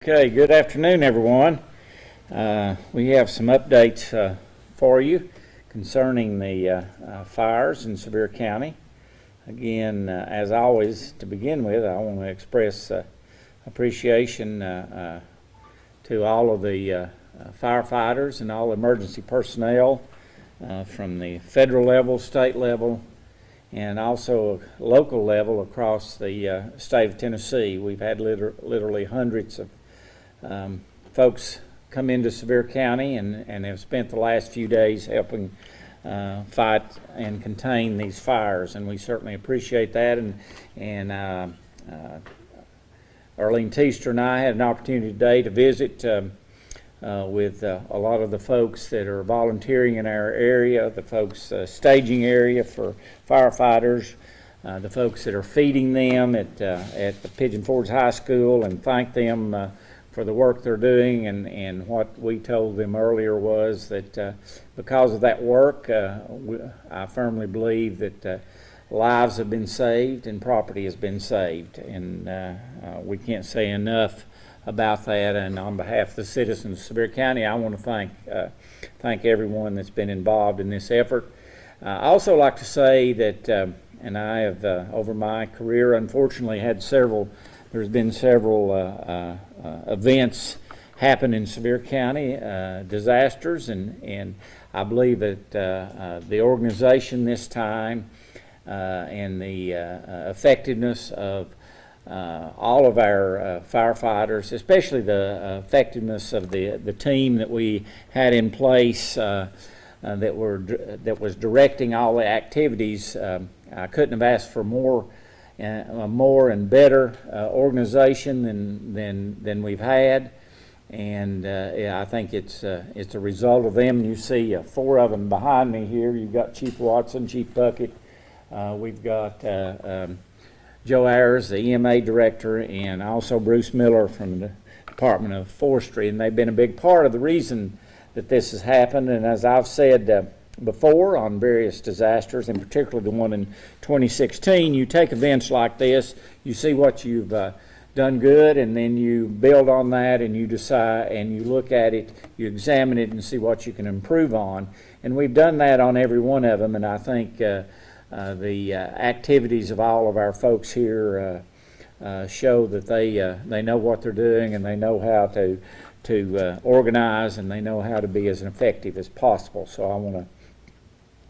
Okay, good afternoon, everyone. We have some updates for you concerning the fires in Sevier County. Again, as always, to begin with, I want to express appreciation to all of the firefighters and all emergency personnel from the federal level, state level, and also local level across the state of Tennessee. We've had literally hundreds of folks come into Sevier County and have spent the last few days helping fight and contain these fires, and we certainly appreciate that. And Arlene Teaster and I had an opportunity today to visit with a lot of the folks that are volunteering in our area, the folks staging area for firefighters, the folks that are feeding them at the Pigeon Forge High School, and thank them for the work they're doing. And what we told them earlier was that because of that work, I firmly believe that lives have been saved and property has been saved, and we can't say enough about that. And on behalf of the citizens of Sevier County, I want to thank everyone that's been involved in this effort. I also like to say that, and I have over my career, unfortunately, there's been several events happen in Sevier County, disasters, and I believe that the organization this time and the effectiveness of all of our firefighters, especially the effectiveness of the team that we had in place that was directing all the activities. I couldn't have asked for more and better organization than we've had, and yeah, I think it's a result of them. You see four of them behind me here. You've got Chief Watson, Chief Bucket, we've got Joe Ayers, the EMA director, and also Bruce Miller from the Department of Forestry, and they've been a big part of the reason that this has happened. And as I've said before on various disasters, and particularly the one in 2016, you take events like this, you see what you've done good, and then you build on that, and you decide, and you look at it, you examine it, and see what you can improve on. And we've done that on every one of them, and I think the activities of all of our folks here show that they know what they're doing, and they know how to organize, and they know how to be as effective as possible. So I want to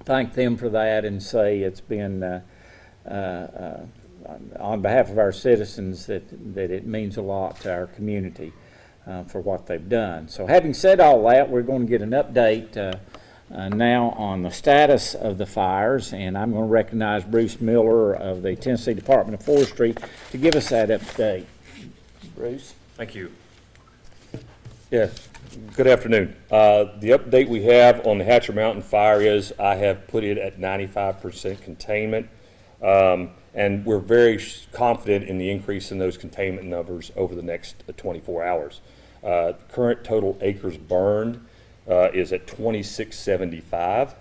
thank them for that and say it's been on behalf of our citizens that it means a lot to our community for what they've done. So having said all that, we're going to get an update now on the status of the fires, and I'm going to recognize Bruce Miller of the Tennessee Department of Forestry to give us that update. Bruce? Thank you. Yeah, good afternoon. The update we have on the Hatcher Mountain fire is I have put it at 95% containment, and we're very confident in the increase in those containment numbers over the next 24 hours. Current total acres burned is at 2675,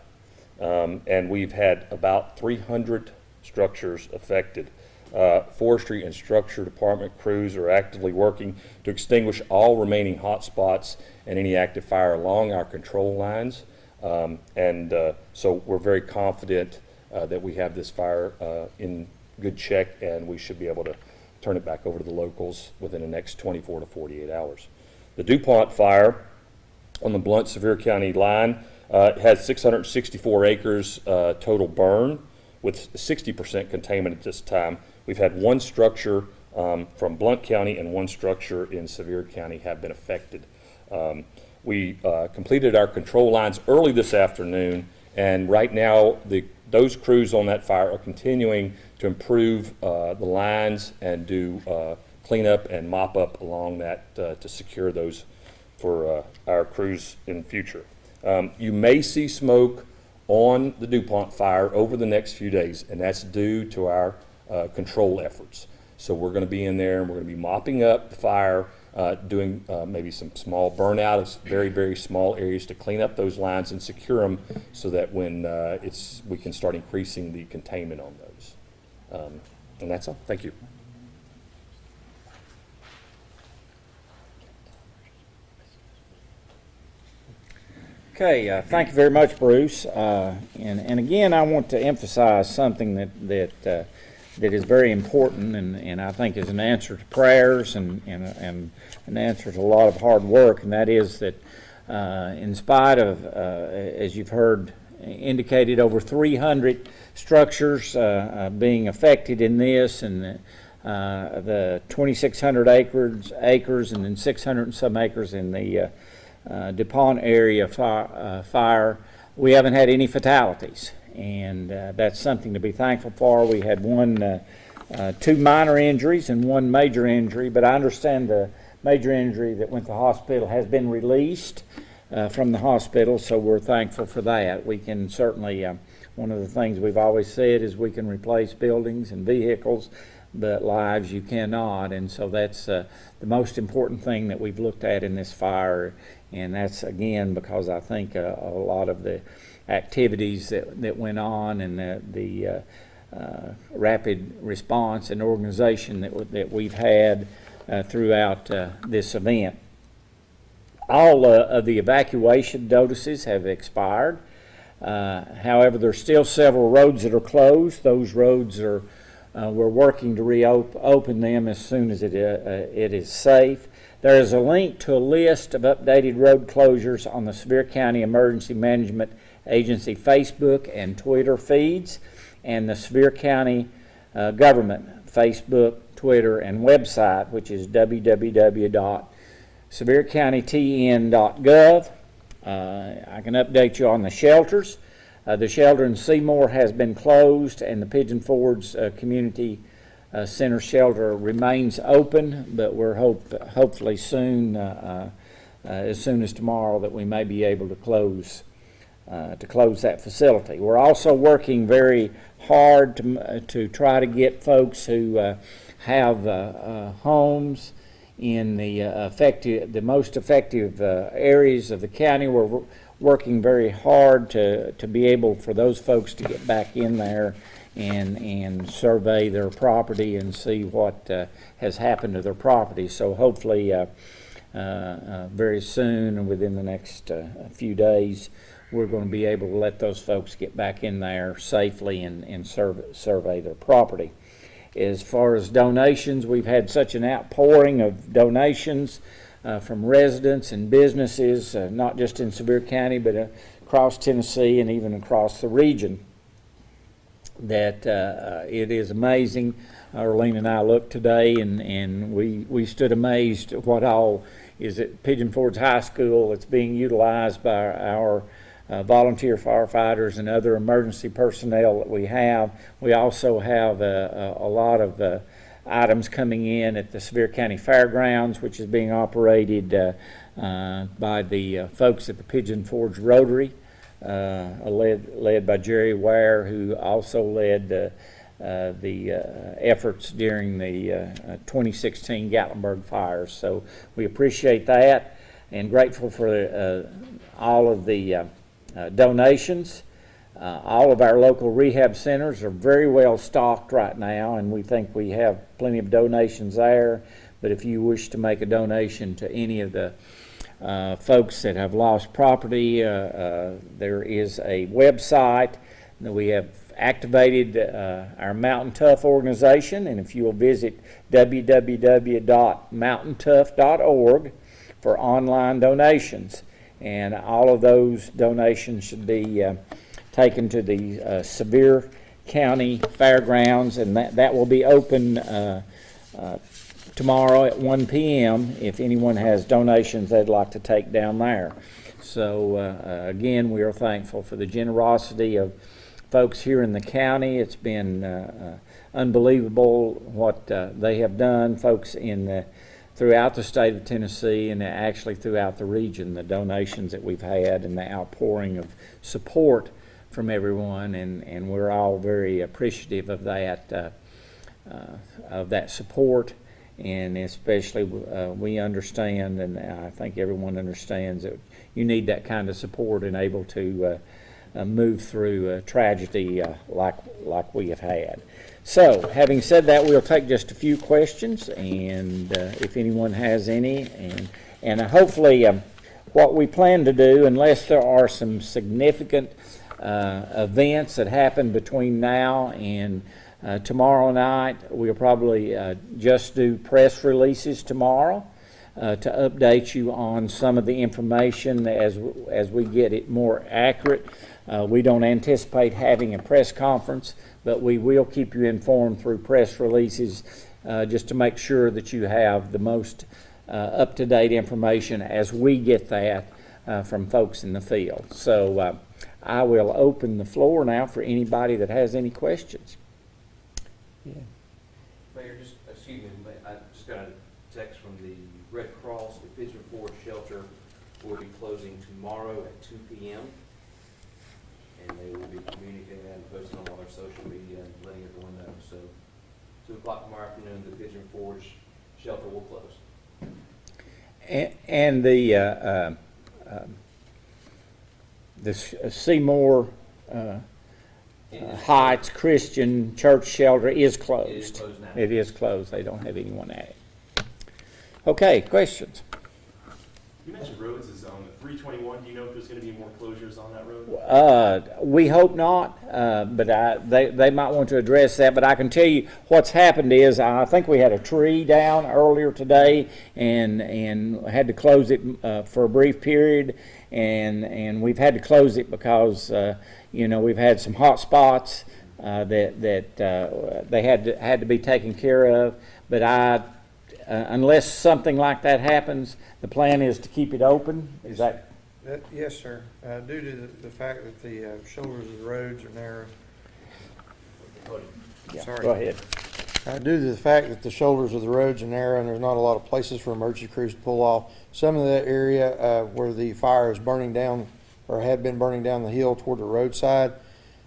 and we've had about 300 structures affected. Forestry and Structure Department crews are actively working to extinguish all remaining hot spots and any active fire along our control lines, so we're very confident that we have this fire in good check, and we should be able to turn it back over to the locals within the next 24 to 48 hours. The DuPont fire on the Blount-Sevier County line has 664 acres total burn with 60% containment at this time. We've had one structure from Blount County and one structure in Sevier County have been affected. We completed our control lines early this afternoon, and right now those crews on that fire are continuing to improve the lines and do cleanup and mop up along that to secure those for our crews in the future. You may see smoke on the DuPont fire over the next few days, and that's due to our control efforts. So we're going to be in there, and we're going to be mopping up the fire, doing maybe some small burnout of very, very small areas to clean up those lines and secure them so that when we can start increasing the containment on those. And that's all. Thank you. Okay, thank you very much, Bruce. And again, I want to emphasize something that is very important, and I think is an answer to prayers and an answer to a lot of hard work, and that is that in spite of, as you've heard indicated, over 300 structures being affected in this, and the 2,600 acres and then 600 and some acres in the DuPont area fire, we haven't had any fatalities, and that's something to be thankful for. We had two minor injuries and one major injury, but I understand the major injury that went to the hospital has been released from the hospital, so we're thankful for that. We can certainly, one of the things we've always said is we can replace buildings and vehicles, but lives you cannot, and so that's the most important thing that we've looked at in this fire, and that's again because I think a lot of the activities that went on and the rapid response and organization that we've had throughout this event. All of the evacuation notices have expired. However, there's still several roads that are closed. Those roads are we're working to reopen them as soon as it is safe. There is a link to a list of updated road closures on the Sevier County Emergency Management Agency Facebook and Twitter feeds, and the Sevier County Government Facebook, Twitter, and website, which is www.seviercountytn.gov. I can update you on the shelters. The shelter in Seymour has been closed, and the Pigeon Forge Community Center shelter remains open, but we're hopefully soon, as soon as tomorrow, that we may be able to close that facility. We're also working very hard to try to get folks who have homes in the most effective areas of the county. We're working very hard to be able for those folks to get back in there and survey their property and see what has happened to their property. So hopefully very soon, and within the next few days, we're going to be able to let those folks get back in there safely and survey their property. As far as donations, we've had such an outpouring of donations from residents and businesses, not just in Sevier County, but across Tennessee and even across the region, that it is amazing. Arlene and I looked today, and we stood amazed at what all is at Pigeon Forge High School. It's being utilized by our volunteer firefighters and other emergency personnel that we have. We also have a lot of items coming in at the Sevier County Fairgrounds, which is being operated by the folks at the Pigeon Forge Rotary, led by Jerry Ware, who also led the efforts during the 2016 Gatlinburg fires. So we appreciate that and grateful for all of the donations. All of our local rehab centers are very well stocked right now, and we think we have plenty of donations there. But if you wish to make a donation to any of the folks that have lost property, there is a website that we have activated, our Mountain Tough organization, and if you will visit www.mountaintough.org for online donations, and all of those donations should be taken to the Sevier County Fairgrounds, and that will be open tomorrow at 1 p.m. if anyone has donations they'd like to take down there. So again, we are thankful for the generosity of folks here in the county. It's been unbelievable what they have done, folks throughout the state of Tennessee and actually throughout the region, the donations that we've had and the outpouring of support from everyone, and we're all very appreciative of that support, and especially we understand, and I think everyone understands, that you need that kind of support and able to move through tragedy like we have had. So, having said that, we'll take just a few questions, and if anyone has any, and hopefully what we plan to do, unless there are some significant events that happen between now and tomorrow night, we'll probably just do press releases tomorrow to update you on some of the information as we get it more accurate. We don't anticipate having a press conference, but we will keep you informed through press releases just to make sure that you have the most up-to-date information as we get that from folks in the field. So I will open the floor now for anybody that has any questions. Yeah. Mayor, excuse me, I just got a text from the Red Cross. The Pigeon Forge shelter will be closing tomorrow at 2 p.m. And they will be communicating that and posting on all their social media and letting everyone know. So 2 o'clock tomorrow afternoon, the Pigeon Forge shelter will close. And the Seymour Heights Christian Church shelter is closed. It is closed now. It is closed. They don't have anyone at it. Okay, questions? You mentioned roads is on the 321. Do you know if there's going to be more closures on that road? We hope not, but they might want to address that. But I can tell you what's happened is I think we had a tree down earlier today and had to close it for a brief period, and we've had to close it because we've had some hot spots that they had to be taken care of. But unless something like that happens, the plan is to keep it open. Is that? Yes, sir. Due to the fact that the shoulders of the roads are narrow. Yeah, Sorry. go ahead. Due to the fact that the shoulders of the roads are narrow and there's not a lot of places for emergency crews to pull off, some of that area where the fire is burning down or had been burning down the hill toward the roadside,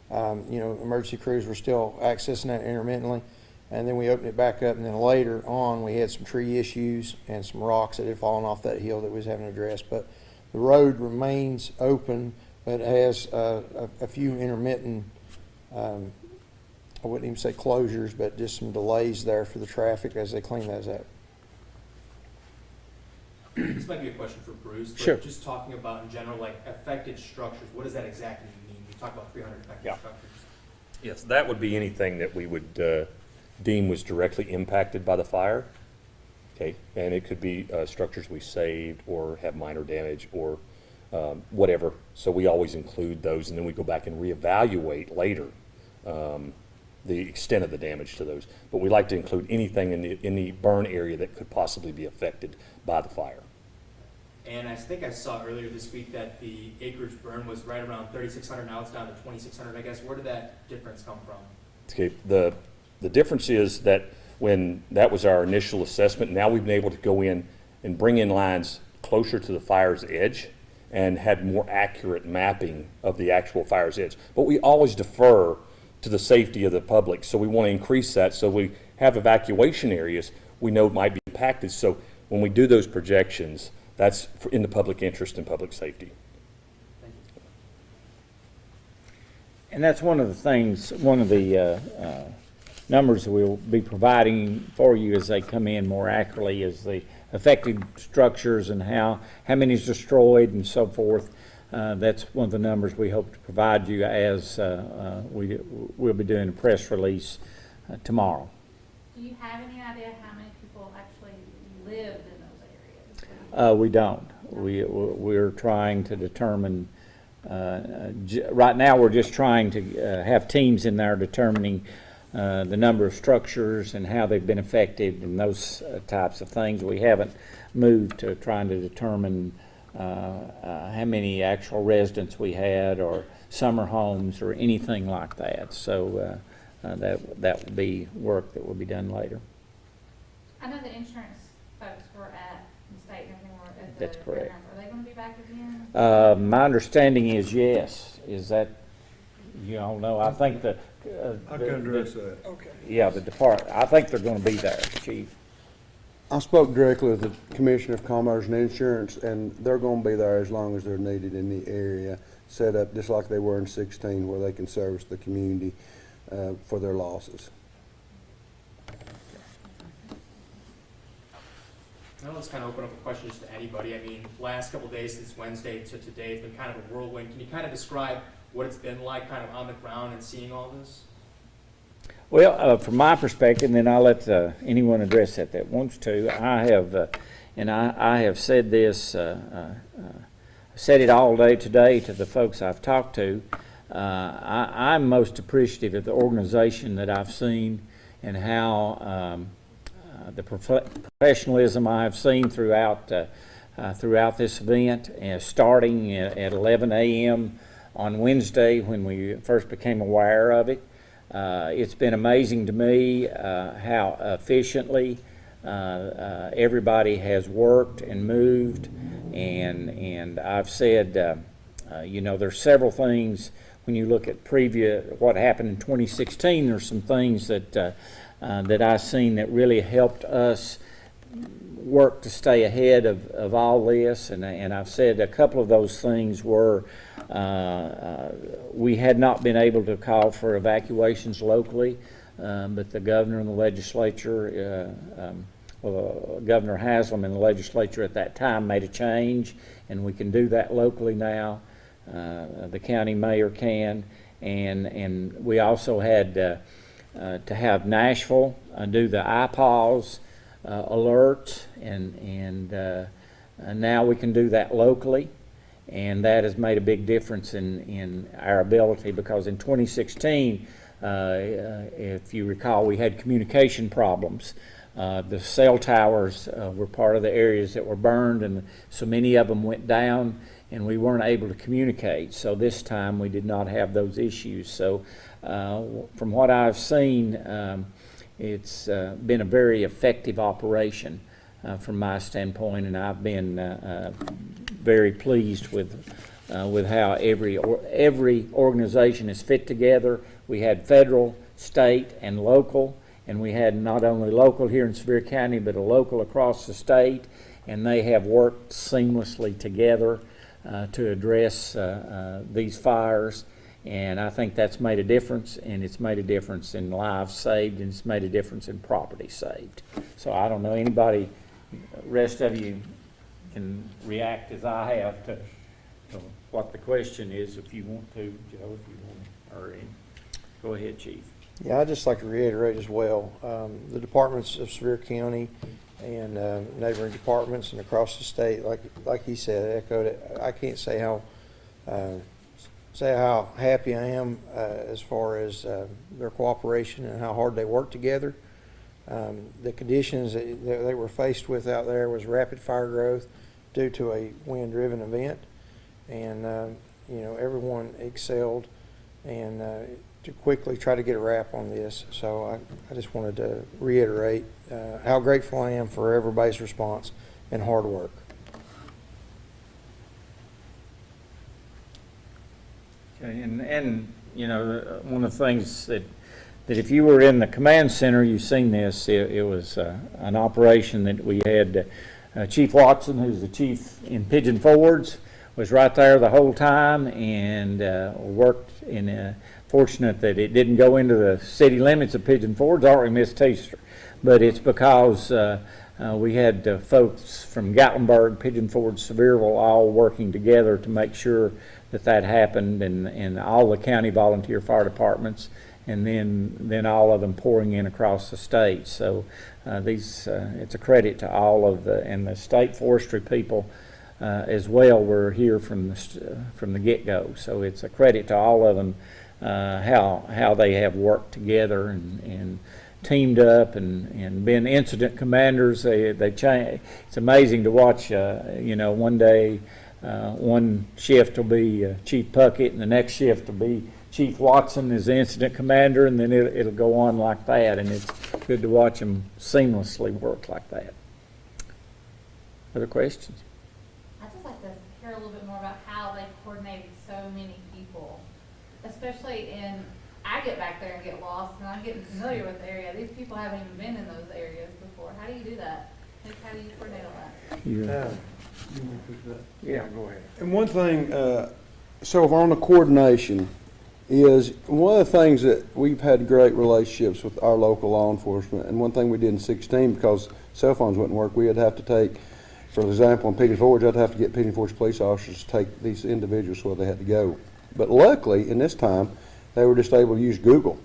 emergency crews were still accessing that intermittently. And then we opened it back up, and then later on we had some tree issues and some rocks that had fallen off that hill that we was having to address. But the road remains open, but has a few intermittent, I wouldn't even say closures, but just some delays there for the traffic as they clean those up. This might be a question for Bruce. But Sure. just talking about in general, like affected structures, what does that exactly mean? You talk about 300 affected Yeah. structures. Yes, that would be anything that we would deem was directly impacted by the fire. Okay, and it could be structures we saved or have minor damage or whatever. So we always include those, and then we go back and reevaluate later the extent of the damage to those. But we like to include anything in the burn area that could possibly be affected by the fire. And I think I saw earlier this week that the acreage burn was right around 3,600. Now it's down to 2,600. I guess where did that difference come from? Okay, the difference is that when that was our initial assessment, now we've been able to go in and bring in lines closer to the fire's edge and had more accurate mapping of the actual fire's edge. But we always defer to the safety of the public, so we want to increase that so we have evacuation areas we know might be impacted. So when we do those projections, that's in the public interest and public safety. Thank you. And that's one of the numbers that we'll be providing for you as they come in more accurately is the affected structures and how many is destroyed and so forth. That's one of the numbers we hope to provide you as we'll be doing a press release tomorrow. Do you have any idea how many people actually lived in those areas? We don't. We're trying to determine, right now we're just trying to have teams in there determining the number of structures and how they've been affected and those types of things. We haven't moved to trying to determine how many actual residents we had or summer homes or anything like that. So that will be work that will be done later. I know the insurance folks were at the state and everything were at the That's correct. fairgrounds. Are they going to be back again? My understanding is yes. Is that, you don't know? I think that. I can address that. Okay. Yeah, the department, I think they're gonna be there, Chief. I spoke directly with the Commissioner of Commerce and Insurance, and they're gonna be there as long as they're needed in the area, set up just like they were in 16, where they can service the community for their losses. Now let's kind of open up a question just to anybody. I mean, last couple of days, since Wednesday to today, it's been kind of a whirlwind. Can you kind of describe what it's been like kind of on the ground and seeing all this? Well, from my perspective, and then I'll let anyone address that wants to. I have, and I have said this, said it all day today to the folks I've talked to. I'm most appreciative of the organization that I've seen and how the professionalism I've seen throughout this event, starting at 11 a.m. on Wednesday when we first became aware of it. It's been amazing to me how efficiently everybody has worked and moved, and I've said, there's several things when you look at what happened in 2016. There's some things that I've seen that really helped us work to stay ahead of all this, and I've said a couple of those things were we had not been able to call for evacuations locally, but the governor and the legislature, Governor Haslam and the legislature at that time made a change, and we can do that locally now. The county mayor can, and we also had to have Nashville do the IPAWS alert, and now we can do that locally, and that has made a big difference in our ability, because in 2016, if you recall, we had communication problems. The cell towers were part of the areas that were burned, and so many of them went down, and we weren't able to communicate. So this time we did not have those issues. So from what I've seen, it's been a very effective operation from my standpoint, and I've been very pleased with how every organization is fit together. We had federal, state, and local, and we had not only local here in Sevier County, but a local across the state, and they have worked seamlessly together to address these fires. And I think that's made a difference, and it's made a difference in lives saved, and it's made a difference in property saved. So I don't know, anybody, rest of you can react as I have to what the question is, if you want to, Joe, if you want, or go ahead, Chief. Yeah, I'd just like to reiterate as well, the departments of Sevier County and neighboring departments and across the state, like he said, echoed it. I can't say how happy I am as far as their cooperation and how hard they work together. The conditions that they were faced with out there was rapid fire growth due to a wind-driven event, and everyone excelled and to quickly try to get a wrap on this. So I just wanted to reiterate how grateful I am for everybody's response and hard work. Okay, and one of the things that if you were in the command center, you've seen this. It was an operation that we had. Chief Watson, who's the chief in Pigeon Forge, was right there the whole time, and worked in. Fortunate that it didn't go into the city limits of Pigeon Forge, or Miss Teaster, but it's because we had folks from Gatlinburg, Pigeon Forge, Sevierville, all working together to make sure that happened, and all the county volunteer fire departments, and then all of them pouring in across the state. So it's a credit to all of and the state forestry people as well were here from the get-go. So it's a credit to all of them. How they have worked together and teamed up and been incident commanders. They change. It's amazing to watch. One day, one shift will be Chief Puckett, and the next shift will be Chief Watson as the incident commander, and then it'll go on like that. And it's good to watch them seamlessly work like that. Other questions? I'd just like to hear a little bit more about how they coordinated so many people. Especially I get back there and get lost, and I'm getting familiar with the area. These people haven't even been in those areas before. How do you do that? How do you coordinate all that? Yeah, go ahead. And one thing, so on the coordination, is one of the things that we've had great relationships with our local law enforcement, and one thing we did in 16, because cell phones wouldn't work, we would have to take, for example, in Pigeon Forge, I'd have to get Pigeon Forge police officers to take these individuals where they had to go. But luckily, in this time, they were just able to use Google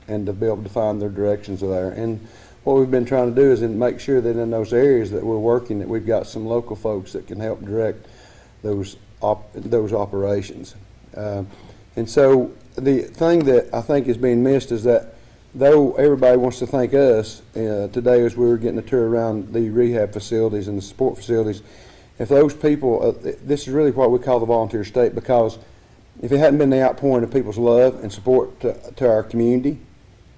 and to be able to find their directions there. And what we've been trying to do is make sure that in those areas that we're working, that we've got some local folks that can help direct those operations. And so the thing that I think is being missed is that though everybody wants to thank us, today as we were getting a tour around the rehab facilities and the support facilities, if those people, this is really what we call the volunteer state, because if it hadn't been the outpouring of people's love and support to our community,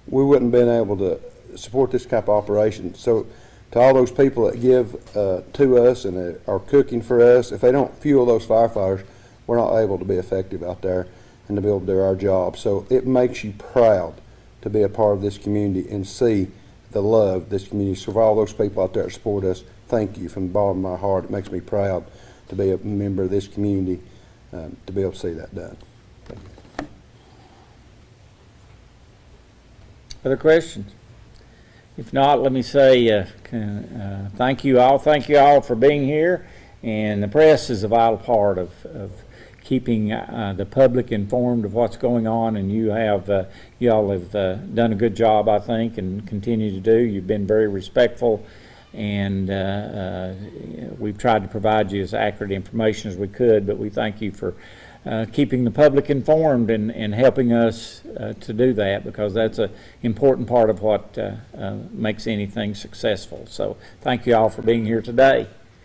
we wouldn't have been able to support this type of operation. So to all those people that give to us and are cooking for us, if they don't fuel those firefighters, we're not able to be effective out there and to be able to do our job. So it makes you proud to be a part of this community and see the love this community. So for all those people out there that support us, thank you from the bottom of my heart. It makes me proud to be a member of this community, to be able to see that done. Thank you. Other questions? If not, let me say thank you all. Thank you all for being here. And the press is a vital part of keeping the public informed of what's going on. And you all have done a good job, I think, and continue to do. You've been very respectful, and we've tried to provide you as accurate information as we could. But we thank you for keeping the public informed and helping us to do that, because that's an important part of what makes anything successful. So thank you all for being here today.